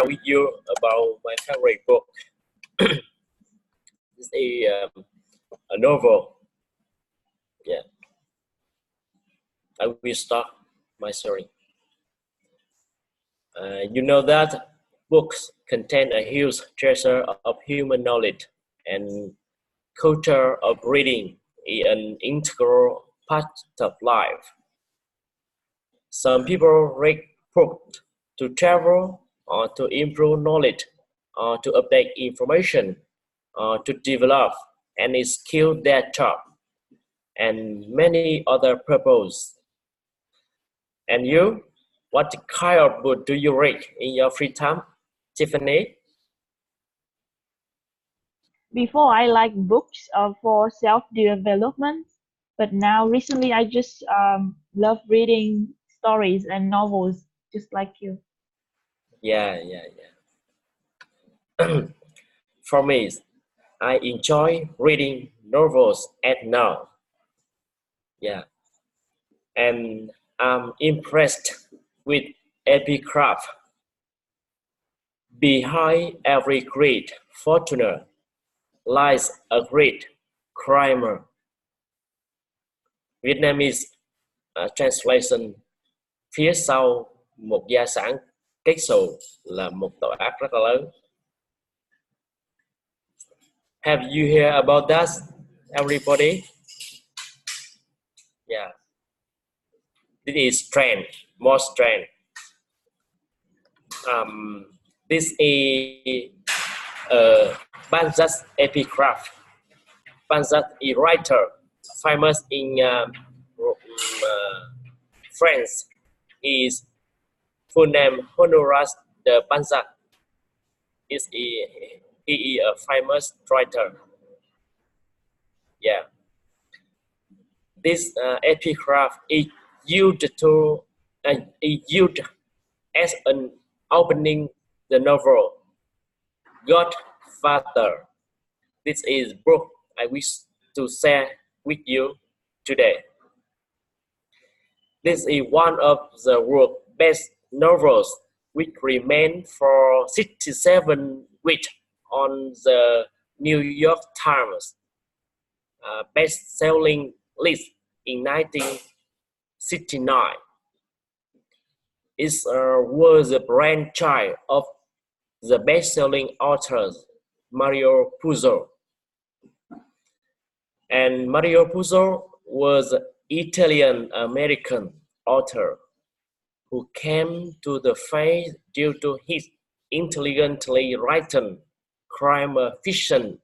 with you about my favorite book. It's a novel. Yeah, I will start my story. You know that books contain a huge treasure of human knowledge, and culture of reading is an integral part of life. Some people read books to travel, or to improve knowledge, or to update information, or to develop any skill their job, and many other purposes. And you, what kind of book do you read in your free time, Tiffany? Before I like books for self-development, but now recently I just love reading stories and novels, just like you. Yeah. For me, I enjoy reading novels at now. Yeah, and I'm impressed with epicraft. Behind every great fortuner lies a great crimer. Vietnamese translation: phía sau một gia sản kết xù là một tội ác rất là lớn. Have you heard about that, everybody? Yeah, this is trend, more trend. This is Banzas epicraft. Banzas is writer, famous in France. His full name Honoras de Balzac. He is a famous writer. Yeah, this epicraft is used as an opening the novel Godfather. This is book I wish to share with you today. This is one of the world's best novels, which remained for 67 weeks on the New York Times best-selling list in 1969. It was the brainchild of the best-selling author Mario Puzo. And Mario Puzo was an Italian-American author who came to the fame due to his intelligently written crime fiction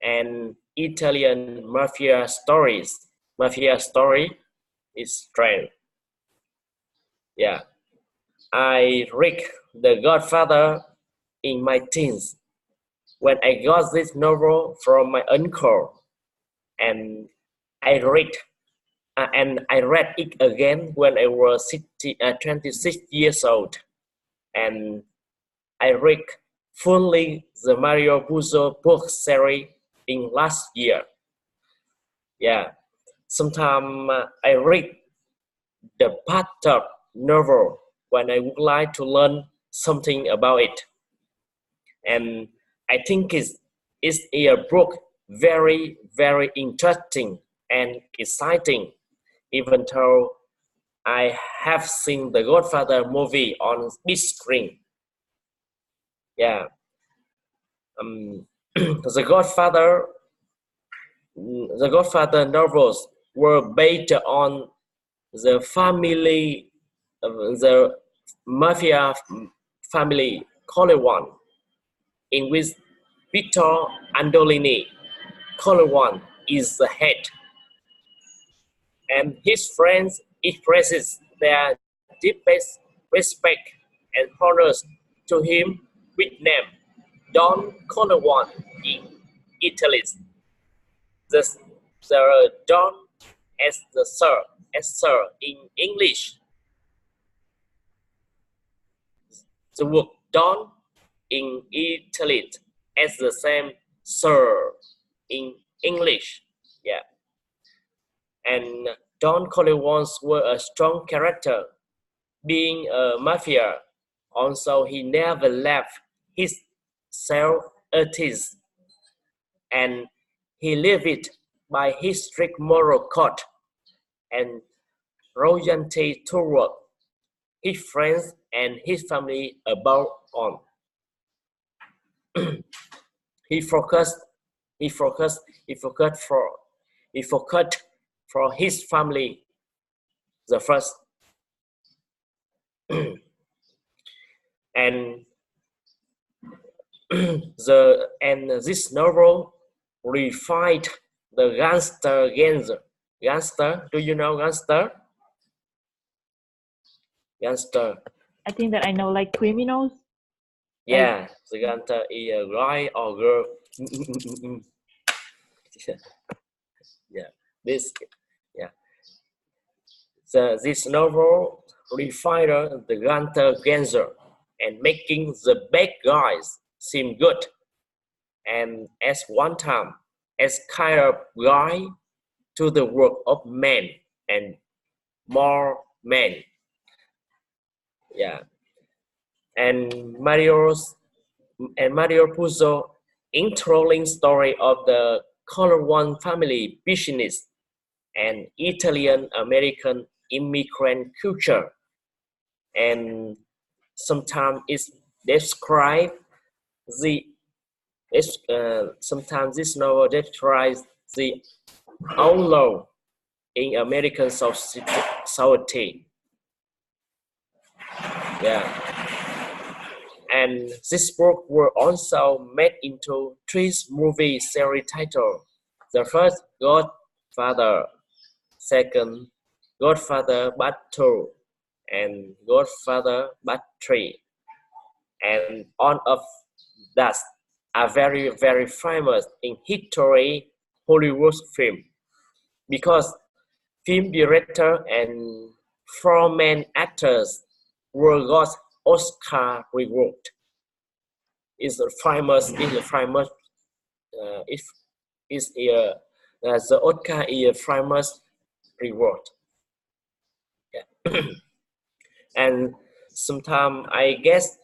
and Italian mafia stories. Mafia story is strange. Yeah, I read The Godfather in my teens when I got this novel from my uncle, and I read it again when I was 26 years old, and I read fully the Mario Puzo book series in last year. Yeah, sometimes I read the part of novel when I would like to learn something about it, and I think it's a book very interesting and exciting, even though I have seen the Godfather movie on big screen. Yeah, the Godfather novels were based on the mafia family Corleone, in which Victor Andolini Corleone is the head, and his friends expresses their deepest respect and honors to him with name Don Corleone in Italy. The Don as the sir in English. The word Don in Italy as the same sir in English. Yeah. And Don Corleone was a strong character, being a mafia Also, he never left his self-esteem, and he lived by his strict moral code and loyalty toward his friends and his family above all. He focused for his family the first. and this novel refined the gangster genre. Gangster, do you know gangster? Gangster. I think that I know, like criminals. Yeah, the gangster is a guy or girl. Yeah, this. Yeah, this novel refined the gangster genre and making the bad guys seem good, and as one time as kind of guy to the work of men and more men. Yeah, and Mario Puzo enthralling story of the Corleone family business and Italian American immigrant culture, and sometimes it's described the sometimes this novel describes the outlaw in American society. Yeah, and this book were also made into 3 movie series titles. The first, Godfather; second, Godfather Part 2, and Godfather Part 3. And all of that are very, very famous in history Hollywood film, because film director and 4 main actors were got Oscar reward. Is a famous the Oscar is a famous reward. Yeah. And sometimes I guess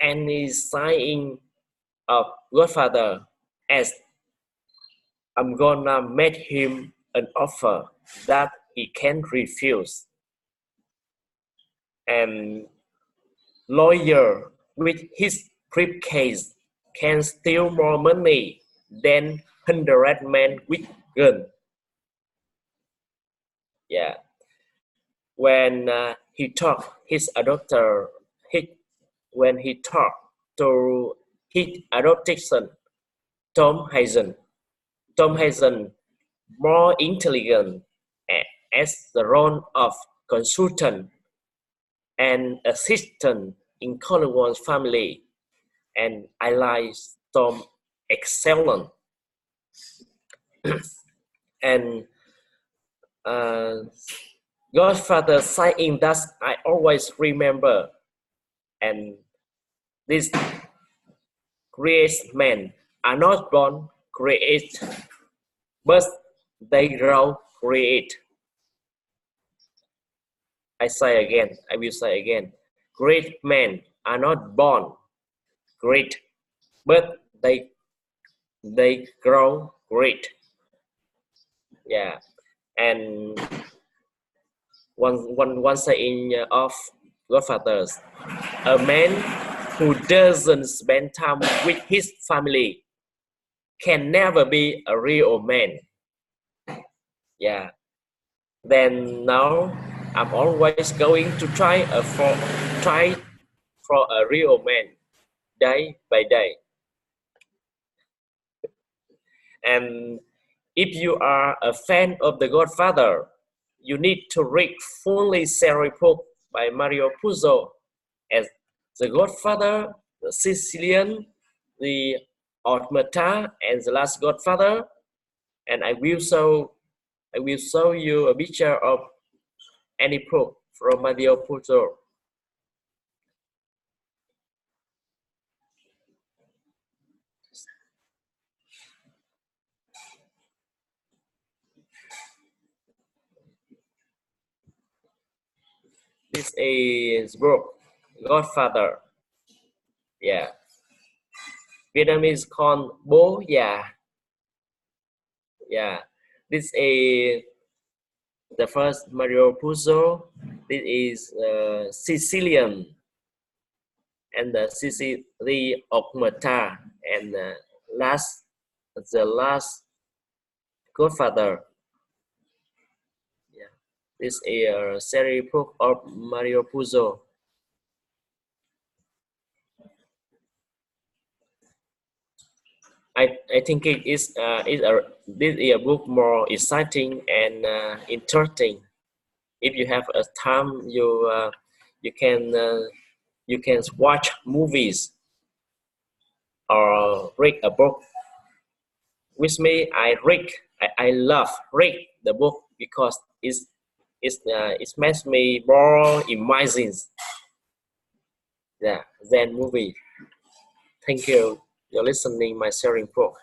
any signing of Godfather as I'm gonna make him an offer that he can't refuse. And lawyer with his briefcase can steal more money than 100 men with gun. Yeah. When he talked his adopter, when he talked to his adoption, Tom Hazen more intelligent as the role of consultant and assistant in Corleone's family, and I like Tom excellent. And Godfather saying that I always remember, and these great men are not born great, but they grow great. I will say again, great men are not born great, but they grow great. Yeah, and one saying of Godfathers: a man who doesn't spend time with his family can never be a real man. Yeah. Then now I'm always going to try for a real man day by day. And if you are a fan of The Godfather, you need to read fully series book by Mario Puzo as The Godfather, The Sicilian, The Automata, and The Last Godfather. And I will show you a picture of any book from Mario Puzo. This is book godfather. Yeah. Vietnamese called bố già. Yeah. This is the first Mario Puzo. This is Sicilian and the Sicily Automata, and the last godfather. Yeah. This is a series book of Mario Puzo. I think it is this is a book more exciting and interesting. If you have a time, you can watch movies or read a book. With me, I love read the book because it makes me more imagine, yeah, than movie. Thank you. You're listening my sharing book.